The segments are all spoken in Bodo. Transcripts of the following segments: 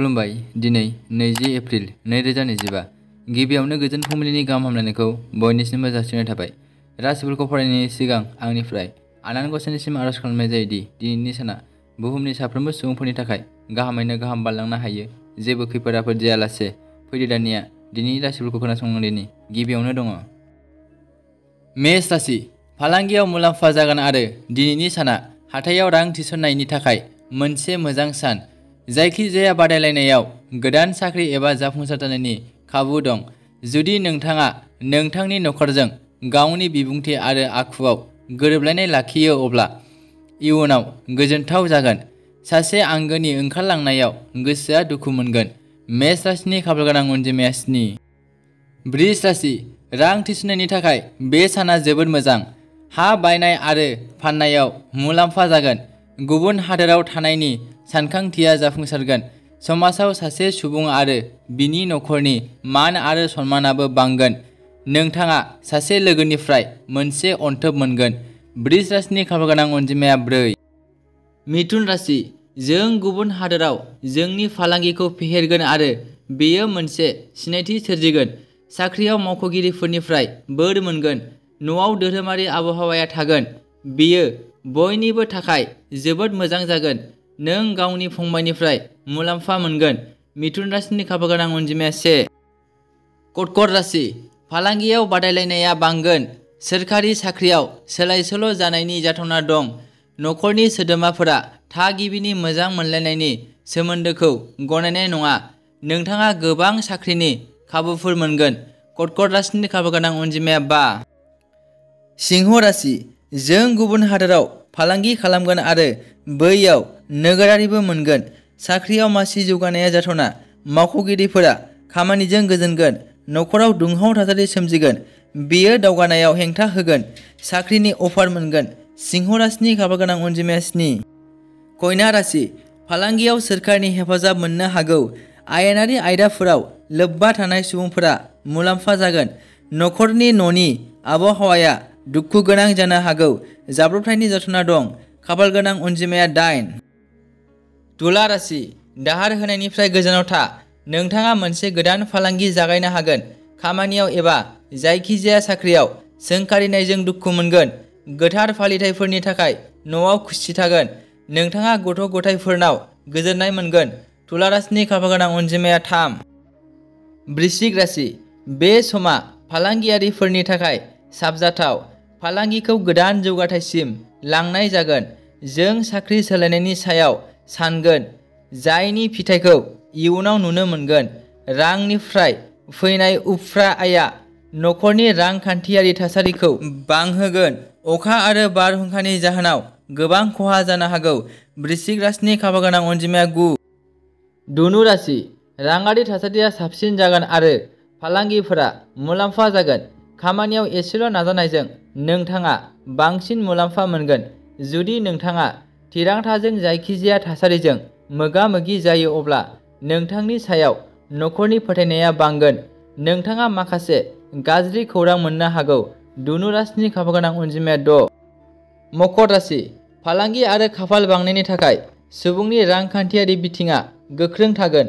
खुलुमबाय। दिनै 20 एप्रिल 2025 गिबियावनो गोजोन फुंबिलिनि गाहाम हामलायनायखौ बयनिसिमबो जासिनाय थाबाय। राशिफोरखौ फरायनायनि सिगां आंनिफ्राय आनान गसाइनिसिम आरज खालामनाय जायोदि दिनैनि साना बुहुमनि साफ्रोमबो सुबुंफोरनि थाखाय गाहामैनो गाहाम बारलांनो हायो। जेबो खैफोद आफोद जायालासे फैदो दानिया दिनैनि राशिफोरखौ खोनासंनायनि गिबियावनो दङ। मेष राशि, फालांगियाव मुलाम्फा जागोन आरो दिनैनि साना हाथायाव रां थिसननायनि थाखाय मोनसे मोजां सान। जायखिजाया बादायलायनायाव गोदान साख्रि एबा जाफुंसार जानायनि खाबु दं। जुदि नोंथाङा नोंथांनि नखरजों गावनि बिबुंथि आरो आखुआव गोरोबलायनाय लाखियो अब्ला इयुनाव गोजोनथाव जागोन। सासे आंगोनि ओंखारलांनायाव गोसोआ दुखु मोनगोन। मेष राशिनि खाफालगोनां अनजिमाया 7। बृष राशि, रां थिसननायनि थाखाय बे साना जोबोद मोजां। हा बायनाय आरो फाननायाव मुलाम्फा जागोन। गुबुन हादोराव थानायनि सानखांथिया जाफुंसारगोन। समाजाव सासे सुबुं आरो बिनि नखरनि मान आरो सन्मानाबो बांगोन। नोंथाङा सासे लोगोनिफ्राय मोनसे अनथोब मोनगोन। बृष राशिनि खाफालगोनां अनजिमाया 4। मिथुन राशि, जों गुबुन हादोराव जोंनि फालांगिखौ फेहेरगोन आरो बेयो मोनसे सिनायथि सोरजिगोन। साख्रियाव मावख'गिरिफोरनिफ्राय बोर मोनगोन। न'आव धोरोमारि आबहावाया थागोन। बेयो बयनिबो थाखाय जोबोद मोजां जागोन। नों गावनि फंबायनिफ्राय मुलाम्फा मोनगोन। मिथुन राशिनि खाफालगोनां अनजिमाया 1। कर्कट राशि, फालांगियाव बादायलायनाया बांगोन। सोरखारि साख्रियाव सोलाय-सोल' जानायनि जाथावना दं। नखरनि सोद्रोमाफोरा थागिबिनि मोजां मोनलायनायनि सोमोन्दोखौ गनायनाय नङा। नोंथाङा गोबां साख्रिनि खाबुफोर मोनगोन। कर्कट राशिनि खाफालगोनां अनजिमाया 5। सिंह राशि, जों गुबुन हादोराव फालांगि खालामगोन आरो बैयाव नोगोरारिबो मोनगोन। साख्रियाव मासि जौगानाया जाथावना। मावख'गिरिफोरा खामानिजों गोजोनगोन। नखराव दुंहाव थासारि सोमजिगोन। बेयो दावगानायाव हेंथा होगोन। साख्रिनि अफार मोनगोन। सिंह राशिनि खाफालगोनां अनजिमाया 7। कन्या राशि, फालांगियाव सोरखारनि हेफाजाब मोननो हागौ। आयेनारि आयदाफोराव लोब्बा थानाय सुबुंफोरा मुलाम्फा जागोन। न'नि आबहावाया दुखु गोनां जानो हागौ। जाब्रबथायनि जाथावना दं। खाफालगोनां अनजिमाया 8। तुला राशि, दाहार होनायनिफ्राय गोजानाव था। नोंथाङा मोनसे गोदान फालांगि जागायनो हागोन। खामानियाव एबा जायखिजाया साख्रियाव सोंखारिनायजों दुखु मोनगोन। गोथार फालिथायफोरनि थाखाय न'आव खुसि थागोन। नोंथाङा गथ' गथायफोरनाव गोजोननाय मोनगोन। तुला राशिनि खाफालगोनां अनजिमाया 3। वृश्चिक राशि, बे समा फालांगियारिफोरनि थाखाय साबजाथाव। फालांगिखौ गोदान जौगाथायसिम लांनाय जागोन। जों साख्रि सोलायनायनि सायाव सानगोन, जायनि फिथायखौ इयुनाव नुनो मोनगोन। रांनिफ्राय फैनाय उफ्रा आयआ नखरनि रांखान्थियारि थासारिखौ बांहोगोन। अखा आरो बारहुंखानि जाहोनाव गोबां खहा जानो हागौ। वृश्चिक राशिनि खाफालगोनां अनजिमाया 9। धनु राशि, राङारि थासारिया साबसिन जागोन आरो फालांगिफोरा मुलाम्फा जागोन। खामानियाव एसेल' नाजानायजों नोंथाङा बांसिन मुलाम्फा मोनगोन। जुदि नोंथाङा थिरांथाजों जायखिजाया थासारिजों मोगा-मोगि जायो अब्ला नोंथांनि सायाव नखरनि फोथायनाया बांगोन। नोंथाङा माखासे गाज्रि खौरां मोननो हागौ। धनु राशिनि खाफालगोनां अनजिमाया 6। मकर राशि, फालांगि आरो खाफाल बांनायनि थाखाय सुबुंनि रांखान्थियारि बिथिङा गोख्रों थागोन।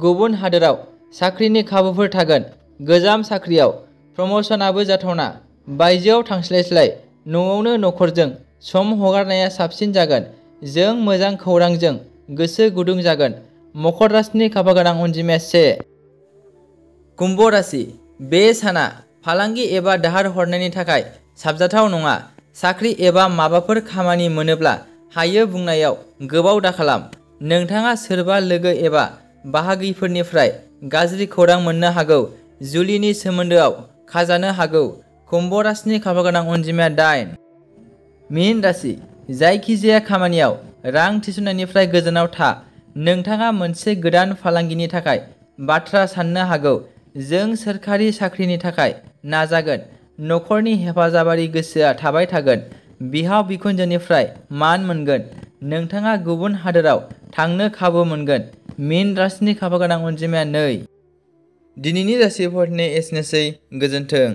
गुबुन हादोराव साख्रिनि खाबुफोर थागोन। गोजाम साख्रियाव प्रम'शनाबो जाथावना। बायजोआव थांस्लायस्लाय न'आवनो नखरजों सम हगारनाया साबसिन जागोन। जों मोजां खौरांजों गोसो गुदुं जागोन। मकर राशिनि खाफालगोनां अनजिमाया 1। कुम्भ राशि, बे साना फालांगि एबा दाहार हरनायनि थाखाय साबजाथाव नङा। साख्रि एबा माबाफोर खामानि मोनोब्ला हायो बुंनायाव गोबाव दाखालाम। नोंथाङा सोरबा लोगो एबा बाहागिफोरनिफ्राय गाज्रि खौरां मोननो हागौ। जुलिनि सोमोन्दोआव खाजानो हागौ। कुम्भ राशिनि खाफालगोनां अनजिमाया 8। मीन राशि, जायखिजाया खामानियाव रां थिसननायनिफ्राय गोजानाव था। नोंथाङा मोनसे गोदान फालांगिनि थाखाय बाथ्रा साननो हागौ। जों सोरखारि साख्रिनि थाखाय नाजागोन। नखरनि हेफाजाबारि गोसोआ थाबाय थागोन। बिहाव बिखुनजोनिफ्राय मान मोनगोन। नोंथाङा गुबुन हादोराव थांनो खाबु मोनगोन। मीन राशिनि खाफालगोनां अनजिमाया 2। दिनैनि राशि फरायनाया एसेनोसै। गोजोन्थों।